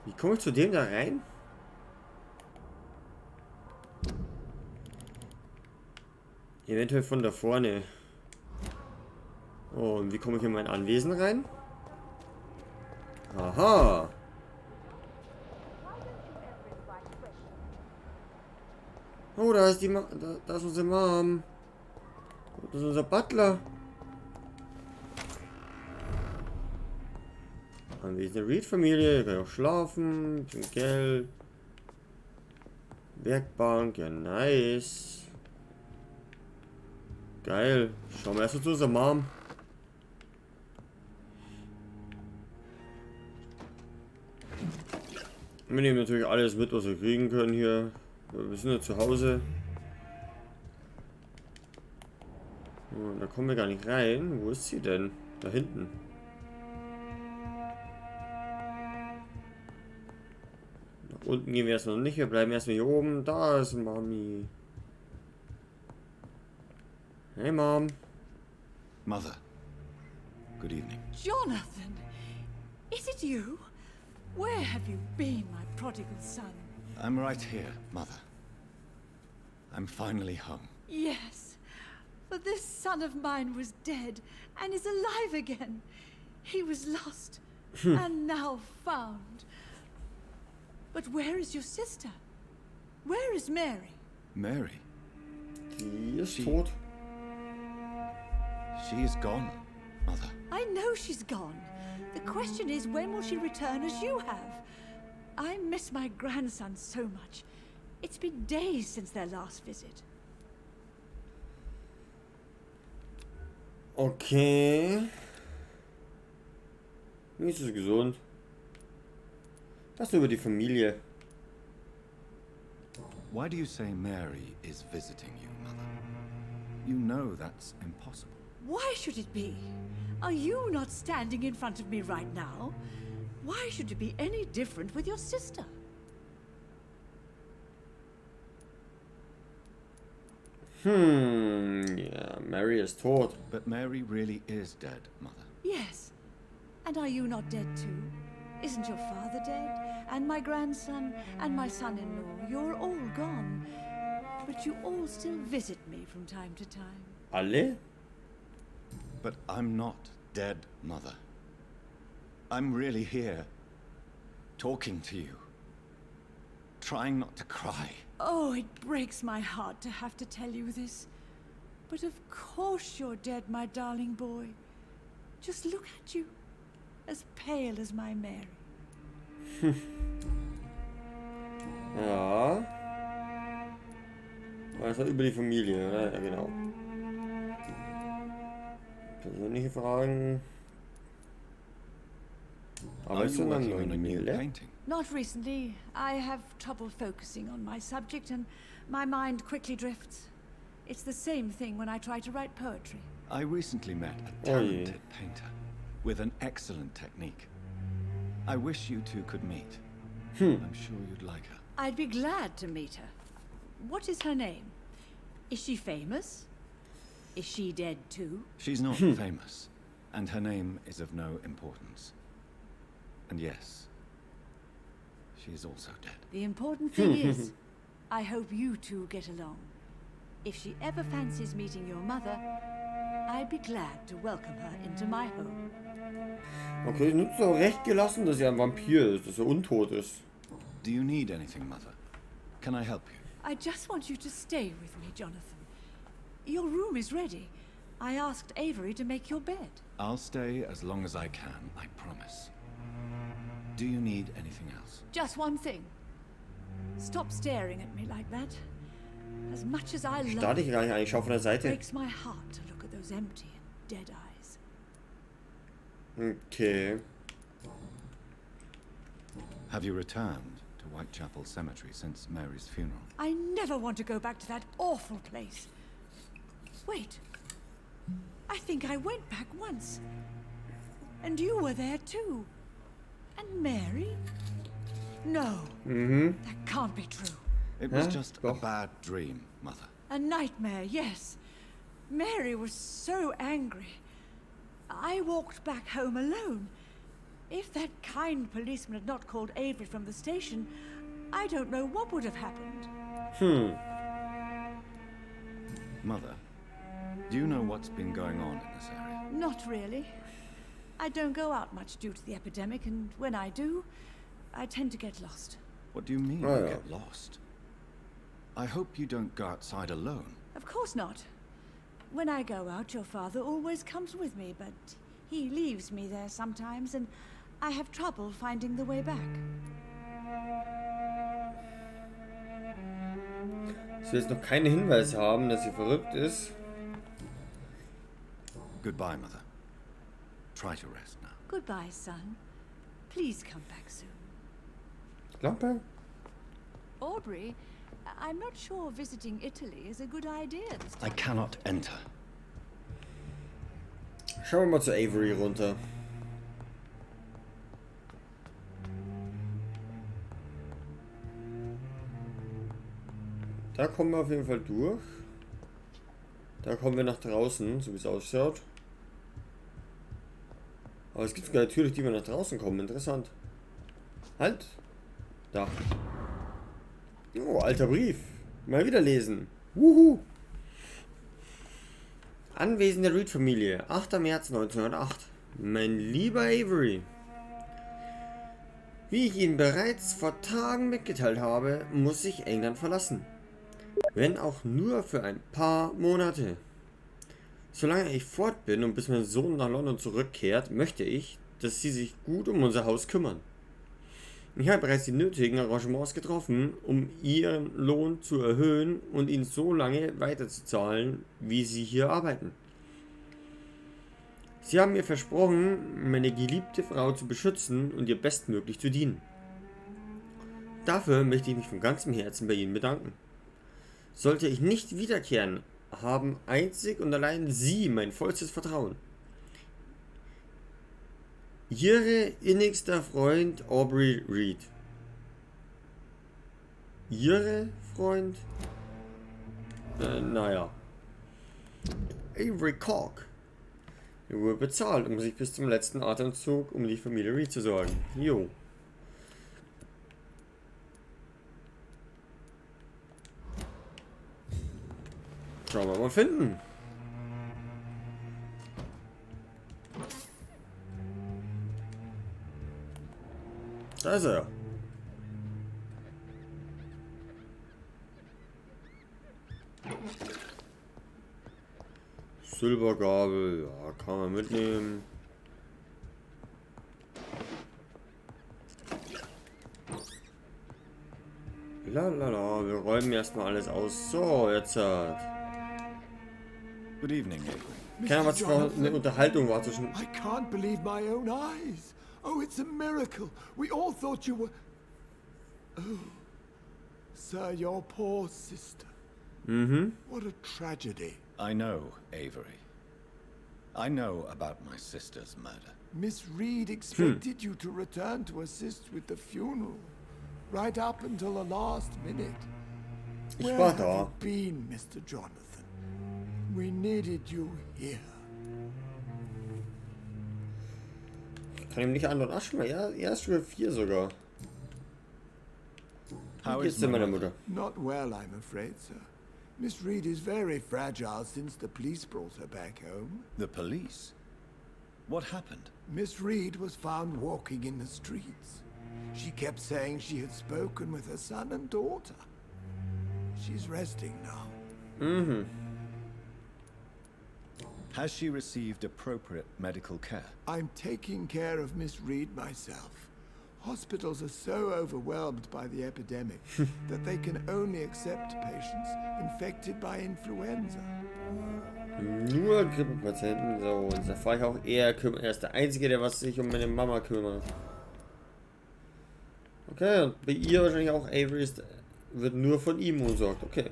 Wie komme ich zu dem da rein? Eventuell von da vorne. Oh, und wie komme ich in mein Anwesen rein? Aha. Oh, da ist die da ist unsere Mom. Das ist unser Butler. Anwesen der Reed-Familie. Kann auch schlafen. Bisschen Geld. Werkbank. Ja, nice. Geil. Schauen wir erst zu unserer Mom. Wir nehmen natürlich alles mit, was wir kriegen können hier. Wir sind ja zu Hause. Da kommen wir gar nicht rein. Wo ist sie denn? Da hinten. Nach unten gehen wir erstmal noch nicht. Wir bleiben erstmal hier oben. Da ist Mami. Hey Mom. Mother. Good evening. Jonathan! Is it you? Where have you been, my prodigal son? I'm right here, Mother. I'm finally home. Yes, for this son of mine was dead and is alive again. He was lost and now found. But where is your sister? Where is Mary? Mary? Die ist tot. She is gone, Mother. I know she's gone. The question is, when will she return as you have? I miss my grandson so much. It's been days since their last visit. Okay. Nicht so gesund. Das nur über die Familie. Why do you say Mary is visiting you, Mother? You know that's impossible. Why should it be? Are you not standing in front of me right now? Why should it be any different with your sister? Yeah, Mary is tot. But Mary really is dead, Mother. Yes. And are you not dead too? Isn't your father dead? And my grandson? And my son-in-law? You're all gone. But you all still visit me from time to time. Alle? But I'm not dead, Mother. I'm really here, talking to you, trying not to cry. Oh, it breaks my heart to have to tell you this. But of course you're dead, my darling boy. Just look at you, as pale as my Mary. Ja. Was hat über die Familie, oder? Ja, genau. Persönliche Fragen. Aber ist denn dann on a new Gemälde? painting? Not recently. I have trouble focusing on my subject and my mind quickly drifts. It's the same thing when I try to write poetry. I recently met a talented painter with an excellent technique. I wish you two could meet. I'm sure you'd like her. I'd be glad to meet her. What is her name? Is she famous? Is she dead too? She's not famous, and her name is of no importance. And yes, she is also dead. The important thing is, I hope you two get along. If she ever fancies meeting your mother, I'd be glad to welcome her into my home. Okay, es ist auch recht gelassen, dass er ein Vampir ist, dass er untot ist. Do you need anything, Mother? Can I help you? I just want you to stay with me, Jonathan. Your room is ready. I asked Avery to make your bed. I'll stay as long as I can, I promise. Do you need anything else? Just one thing. Stop staring at me like that. As much as I love Starte ich gar nicht an, ich schau von der it Seite. breaks my heart to look at those empty and dead eyes. Okay. Have you returned to Whitechapel Cemetery since Mary's funeral? I never want to go back to that awful place. Wait. I think I went back once. And you were there too. And Mary? No. That can't be true. It was Huh? just a bad dream, Mother. A nightmare, yes. Mary was so angry. I walked back home alone. If that kind policeman had not called Avery from the station, I don't know what would have happened. Mother, do you know what's been going on in this area? Not really. I don't go out much due to the epidemic, and when I do, I tend to get lost. What do you mean Oh, you yeah. get lost? I hope you don't go outside alone. Of course not. When I go out, your father always comes with me, but he leaves me there sometimes, and I have trouble finding the way back. Dass wir jetzt noch keine Hinweise haben, dass sie verrückt ist. Goodbye, Mother. Try to rest now. Goodbye, son. Please come back soon. Lampe? Aubrey, I'm not sure visiting Italy is a good idea this I time. cannot enter. Schauen wir mal zu Avery runter. Da kommen wir auf jeden Fall durch. Da kommen wir nach draußen, so wie es ausschaut. Aber es gibt sogar eine Tür, durch die wir nach draußen kommen. Interessant. Halt! Da. Oh, alter Brief. Mal wieder lesen. Wuhu! Anwesen der Reed-Familie, 8. März 1908. Mein lieber Avery. Wie ich Ihnen bereits vor Tagen mitgeteilt habe, muss ich England verlassen. Wenn auch nur für ein paar Monate. Solange ich fort bin und bis mein Sohn nach London zurückkehrt, möchte ich, dass Sie sich gut um unser Haus kümmern. Ich habe bereits die nötigen Arrangements getroffen, um Ihren Lohn zu erhöhen und ihn so lange weiterzuzahlen, wie Sie hier arbeiten. Sie haben mir versprochen, meine geliebte Frau zu beschützen und ihr bestmöglich zu dienen. Dafür möchte ich mich von ganzem Herzen bei Ihnen bedanken. Sollte ich nicht wiederkehren, haben einzig und allein Sie mein vollstes Vertrauen. Ihre innigster Freund Aubrey Reed. Ihre Freund? Naja. Avery Cork. Er wurde bezahlt, um sich bis zum letzten Atemzug um die Familie Reed zu sorgen. Jo. Schauen wir mal finden. Da ist er. Silbergabel, ja, kann man mitnehmen. Lalala, wir räumen erstmal alles aus. So, jetzt hat. Good evening, Avery. Keine Ahnung, was für eine Unterhaltung war zwischen. I can't believe my own eyes. Oh, it's a miracle. We all thought you were... Oh, sir, your poor sister. What a tragedy. I know, Avery. I know about my sister's murder. Miss Reed expected you to return to assist with the funeral. Right up until the last minute. Ich Where war have da. you been, Mr. Jonathan? We needed you here. Kann ihm nicht antworten. Ach, schon mal, ja, erst Stufe 4 sogar. Wie How geht's is denn my meiner mother? Mutter? Not well, I'm afraid, sir. Miss Reed is very fragile since the police brought her back home. The police? What happened? Miss Reed was found walking in the streets. She kept saying she had spoken with her son and daughter. She's resting now. Has she received appropriate medical care? I'm taking care of Miss Reed myself. Hospitals are so overwhelmed by the epidemic that they can only accept patients infected by influenza. Nur Grippepatienten, so, und da fahre ich auch eher kümmern. Er ist der Einzige, der was sich um meine Mama kümmert. Okay, und bei ihr wahrscheinlich auch Avery ist, wird nur von ihm umsorgt. Okay.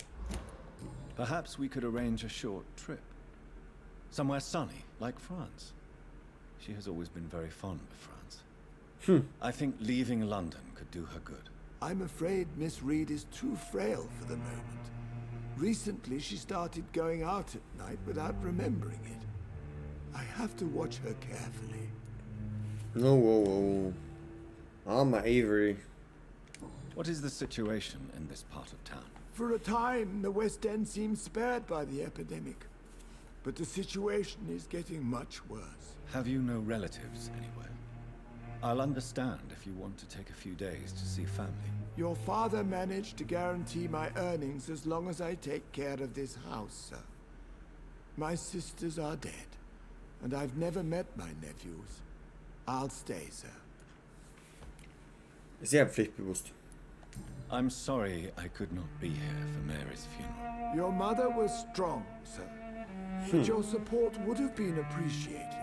Perhaps we could arrange a short trip. Somewhere sunny, like France. She has always been very fond of France. I think leaving London could do her good. I'm afraid Miss Reed is too frail for the moment. Recently, she started going out at night without remembering it. I have to watch her carefully. No, whoa, whoa. Armer Avery. What is the situation in this part of town? For a time, the West End seemed spared by the epidemic. But the situation is getting much worse. Have you no relatives anywhere? I'll understand if you want to take a few days to see family. Your father managed to guarantee my earnings as long as I take care of this house, sir. My sisters are dead, and I've never met my nephews. I'll stay, sir. Sehr pflichtbewusst. I'm sorry I could not be here for Mary's funeral. Your mother was strong, sir. But your support would have been appreciated.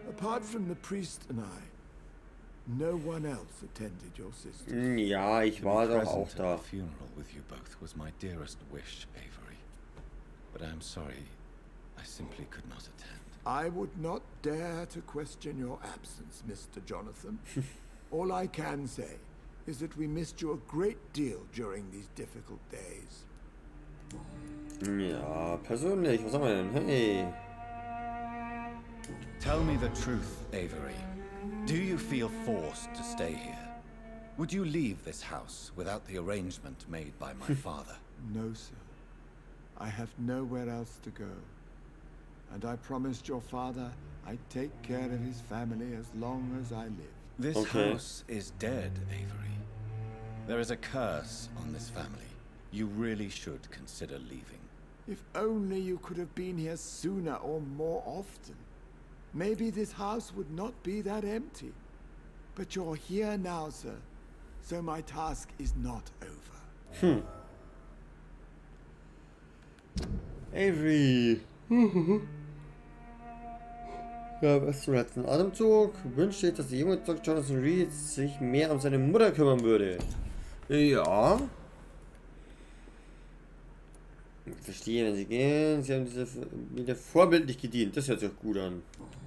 Apart from the priest and I, no one else attended your sister. Ja, ich To be war doch present auch at da. the funeral with you both was my dearest wish, Avery. But I am sorry, I simply could not attend. I would not dare to question your absence, Mr. Jonathan. All I can say is that we missed you a great deal during these difficult days. Ja, persönlich, was haben wir denn? Hey. Tell me the truth, Avery. Do you feel forced to stay here? Would you leave this house without the arrangement made by my father? No, sir. I have nowhere else to go. And I promised your father I'd take care of his family as long as I live. This Okay. house is dead, Avery. There is a curse on this family. You really should consider leaving. If only you could have been here sooner or more often. Maybe this house would not be that empty. But you're here now, sir. So my task is not over. Avery. Ja, bis zum letzten Atemzug wünscht sich, dass der junge Dr. Jonathan Reed sich mehr um seine Mutter kümmern würde. Ja. Ich verstehe, wenn Sie gehen. Sie haben diese wieder vorbildlich gedient. Das hört sich auch gut an.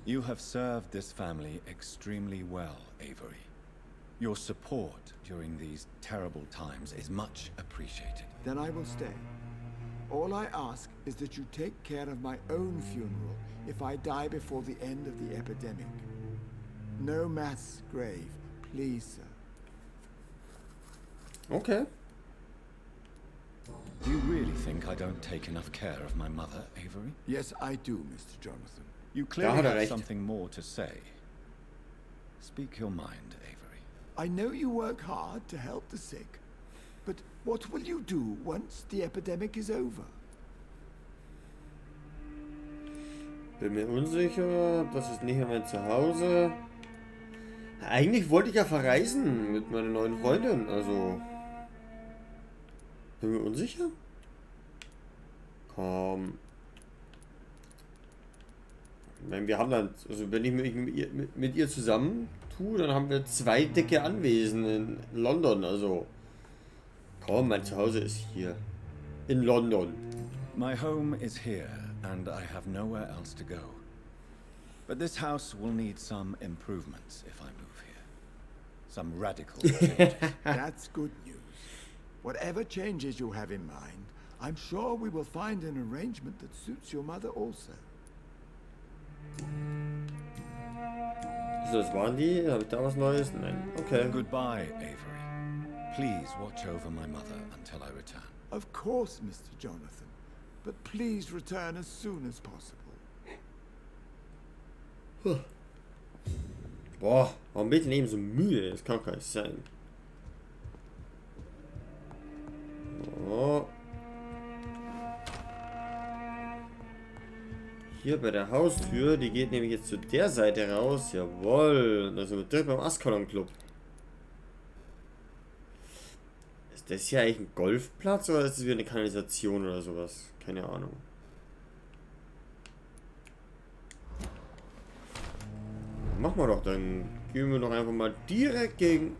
You have served this family extremely well, Avery. Your support during these terrible times is much appreciated. Then I will stay. All I ask is that you take care of my own funeral if I die before the end of the epidemic. No mass grave, please, sir. Okay. Do you really think I don't take enough care of my mother, Avery? Yes, I do, Mr. Jonathan. You clearly hat er have recht. something more to say. Speak your mind, Avery. I know you work hard to help the sick, but what will you do once the epidemic is over? Bin mir unsicher. Das ist nicht mehr mein Zuhause. Eigentlich wollte ich ja verreisen mit meiner neuen Freundin. Also. Bin mir unsicher? Komm. Ich meine, wir haben dann, also wenn ich mich mit ihr zusammen tue, dann haben wir 2 dicke Anwesen in London. Also. Komm, mein Zuhause ist hier. In London. My home is here, and I have nowhere else to go. But this house will need some improvements if I move here. Some radical changes. That's good news. Whatever changes you have in mind, I'm sure we will find an arrangement that suits your mother also. So, das waren die. Habe ich da was Neues? Nein. Okay. Goodbye, Avery. Please watch over my mother until I return. Of course, Mr. Jonathan. But please return as soon as possible. Boah, warum bin ich denn eben so müde? Das kann gar nicht sein. Oh. Hier bei der Haustür, die geht nämlich jetzt zu der Seite raus. Jawohl, da sind wir direkt beim Askalon Club. Ist das hier eigentlich ein Golfplatz oder ist das wieder eine Kanalisation oder sowas? Keine Ahnung. Machen wir doch, dann gehen wir doch einfach mal direkt gegenüber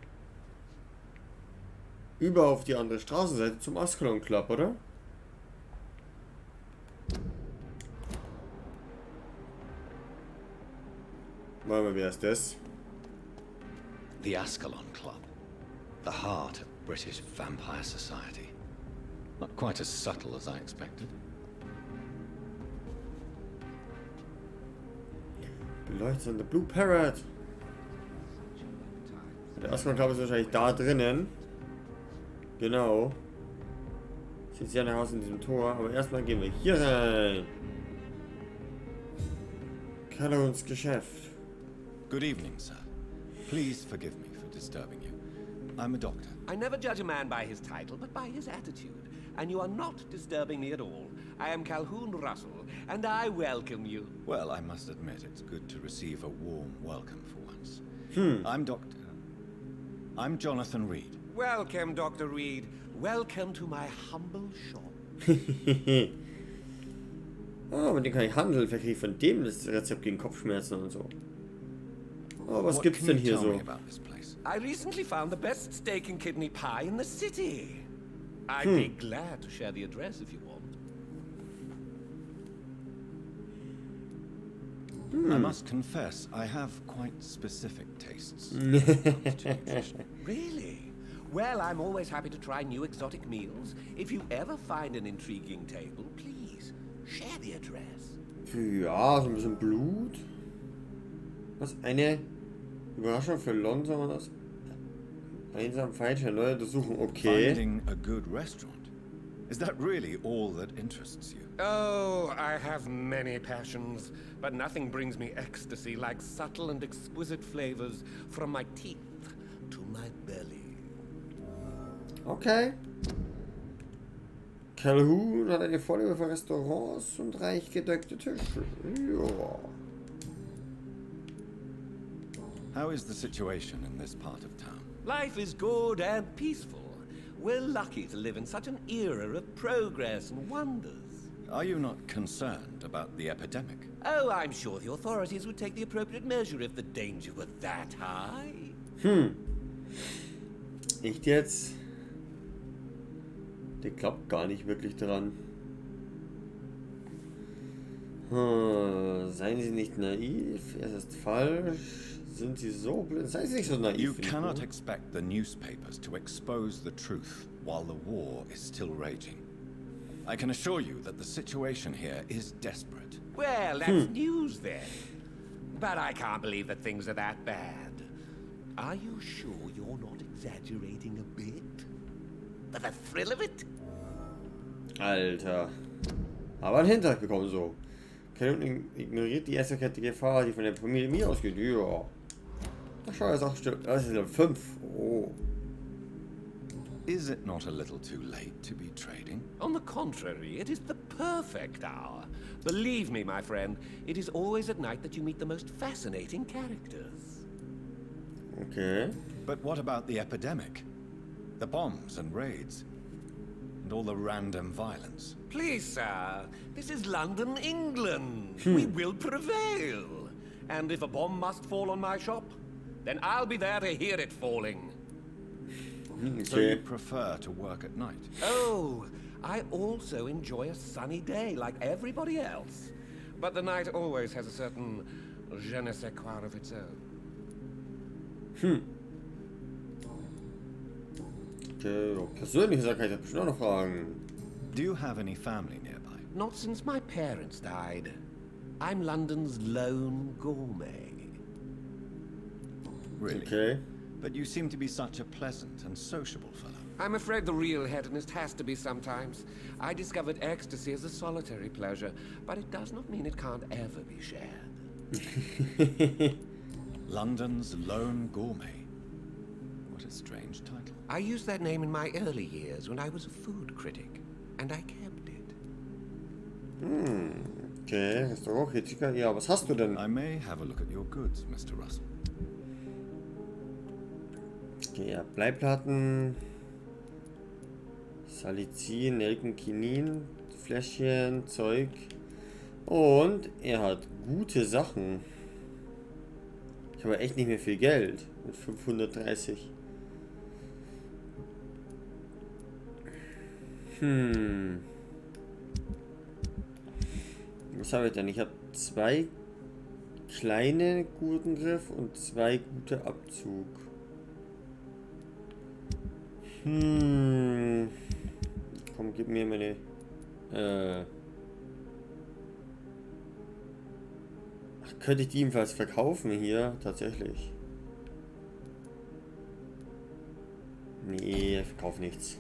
auf die andere Straßenseite zum Askalon Club, oder? Warte mal, wer ist das? The Ascalon Club. The heart of British vampire society. Not quite as subtle as I expected. Beleuchtete Blue Parrot. Der Ausgang, glaube ich, ist wahrscheinlich da drinnen. Genau. Sieht sehr nach aus in diesem Tor, aber erstmal gehen wir hier rein. Calhoun's Geschäft. Good evening, sir. Please forgive me for disturbing you. I'm a doctor. I never judge a man by his title, but by his attitude. And you are not disturbing me at all. I am Calhoun Russell, and I welcome you. Well, I must admit it's good to receive a warm welcome for once. I'm Jonathan Reed. Welcome, Dr. Reed. Welcome to my humble shop. Oh, mit dem kann ich handeln. Vielleicht kriege ich von dem das Rezept gegen Kopfschmerzen und so. Oh, was gibt's denn hier so? I recently found the best steak and kidney pie in the city. I'd be glad to share the address if you want. I must confess, I have quite specific tastes. Really? Well, I'm always happy to try new exotic meals. If you ever find an intriguing table, please share the address. Ja, so ein bisschen Blut. Was? Eine Überraschung für London, soll man das? Einsam Feindchen, neue Untersuchung, okay. Finding a good restaurant. Is that really all that interests you? Oh, I have many passions, but nothing brings me ecstasy like subtle and exquisite flavors from my teeth to my belly. Okay. Calhoun hat eine Vorliebe für Restaurants und reich gedeckte Tische. Ja. How is the situation in this part of town? Life is good and peaceful. We're lucky to live in such an era of progress and wonders. Are you not concerned about the epidemic? Oh, I'm sure the authorities would take the appropriate measure if the danger were that high. Echt jetzt? Der glaubt gar nicht wirklich dran. Seien Sie nicht naiv, es ist falsch. Sind Sie so blöd? Seien Sie nicht so naiv. You cannot expect the newspapers to expose the truth while the war is still raging. I can assure you that the situation here is desperate. Well, that's news then. But I can't believe that things are that bad. Are you sure you're not exaggerating a bit? For the thrill of it? Alter. Aber ein Hintergrund bekommen so. Calhoun ignoriert die erste Gefahr, die von der Familie mir ausgeht. Ja. Das schau jetzt auch stimmt. Das ist Level 5. Oh. Is it not a little too late to be trading? On the contrary, it is the perfect hour. Believe me, my friend, it is always at night that you meet the most fascinating characters. Okay. But what about the epidemic? The bombs and raids? And all the random violence? Please, sir, this is London, England. We will prevail. And if a bomb must fall on my shop, then I'll be there to hear it falling. So you prefer to work at night? Oh, I also enjoy a sunny day like everybody else. But the night always has a certain je ne sais quoi of its own. Okay, persönliche Sachen kann ich bestimmt auch noch fragen. Do you have any family nearby? Not since my parents died. I'm London's lone gourmet. Really? Okay. But you seem to be such a pleasant and sociable fellow. I'm afraid the real hedonist has to be sometimes. I discovered ecstasy as a solitary pleasure, but it does not mean it can't ever be shared. London's lone gourmet. What a strange title. I used that name in my early years when I was a food critic, and I kept it. Okay, Restaurantkritiker. Ja, was hast du denn? I may have a look at your goods, Mr. Russell. Okay, ja, Bleiplatten. Salicin, Nelkenkinin, Fläschchen, Zeug. Und er hat gute Sachen. Ich habe echt nicht mehr viel Geld. Mit 530. Was habe ich denn? Ich habe 2 kleine Gurkengriff und 2 gute Abzug. Komm, gib mir meine. Ach, könnte ich die ebenfalls verkaufen hier? Tatsächlich. Nee, ich verkauf nichts.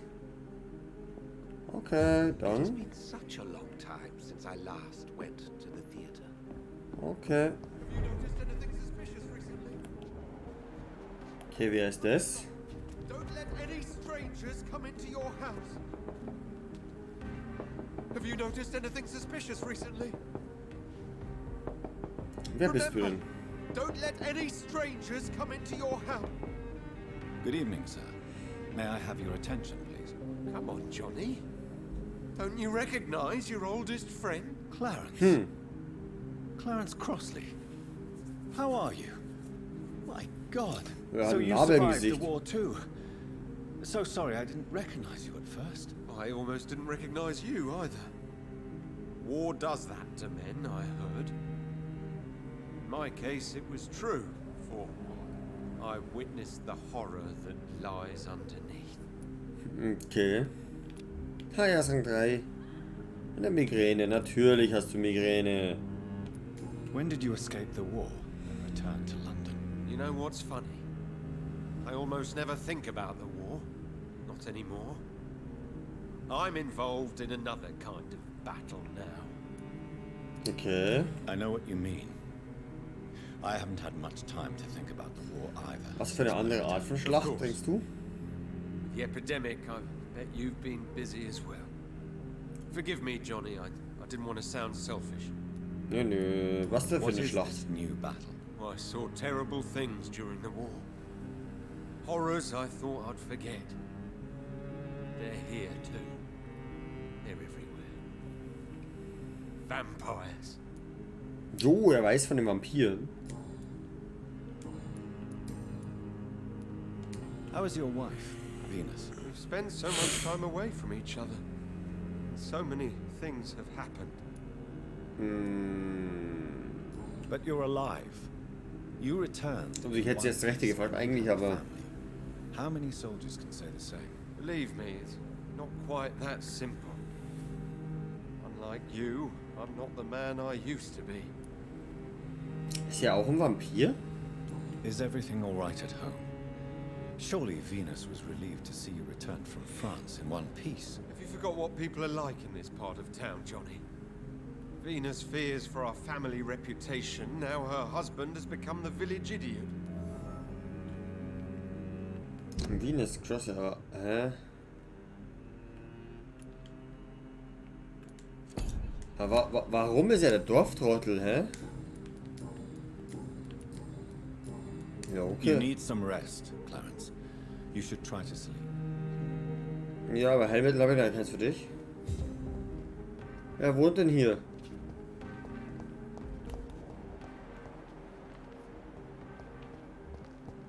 Okay, It's dann. been such a long time since I last went to the theater. Okay. Okay, wer ist das? Don't let any strangers come into your house. Have you noticed anything suspicious recently? Wer bist du denn? Don't let any strangers come into your house. Good evening, sir. May I have your attention, please? Come on, Johnny. Don't you recognize your oldest friend? Clarence. Clarence Crossley. How are you? My God. Ja, So ein you Nabel im survived the Gesicht. war too. So sorry, I didn't recognize you at first. I almost didn't recognize you either. War does that to men, I heard. In my case, it was true, for I witnessed the horror that lies underneath. Okay. Ja, Rang 3. Eine Migräne. Natürlich hast du Migräne. When did you escape the war and return to London? You know what's funny? I almost never think about the war. Not anymore. I'm involved in another kind of battle now. Okay. I know what you mean. I haven't had much time to think about the war either. Was für eine andere Art von Schlacht, course. denkst du? The epidemic, I bet you've been busy as well. Forgive me, Johnny, I didn't want to sound selfish. Nö, nö. Was denn für What eine is Schlacht? this new battle? I saw terrible things during the war. Horrors I thought I'd forget. They're here too. They're everywhere. Vampires. So, er weiß von den Vampiren. How is your wife, Venus? We've spent so much time away from each other. So many things have happened. But you're alive. You returned. Also ich hätte sie jetzt recht gefragt, eigentlich, aber... How many soldiers can say the same? Believe me, it's not quite that simple. Unlike you, I'm not the man I used to be. Ist ja auch ein Vampir? Is everything all right at home? Surely Venus was relieved to see you return from France in one piece. Have you forgot what people are like in this part of town, Johnny? Venus fears for our family reputation. Now her husband has become the village idiot. Venus Cross, aber... Hä? Aber warum ist er der Dorftrottel, hä? Ja, You okay. need some rest, Clarence. You should try to sleep. Ja, aber Heilmittel habe ich da keins für dich. Wer wohnt denn hier?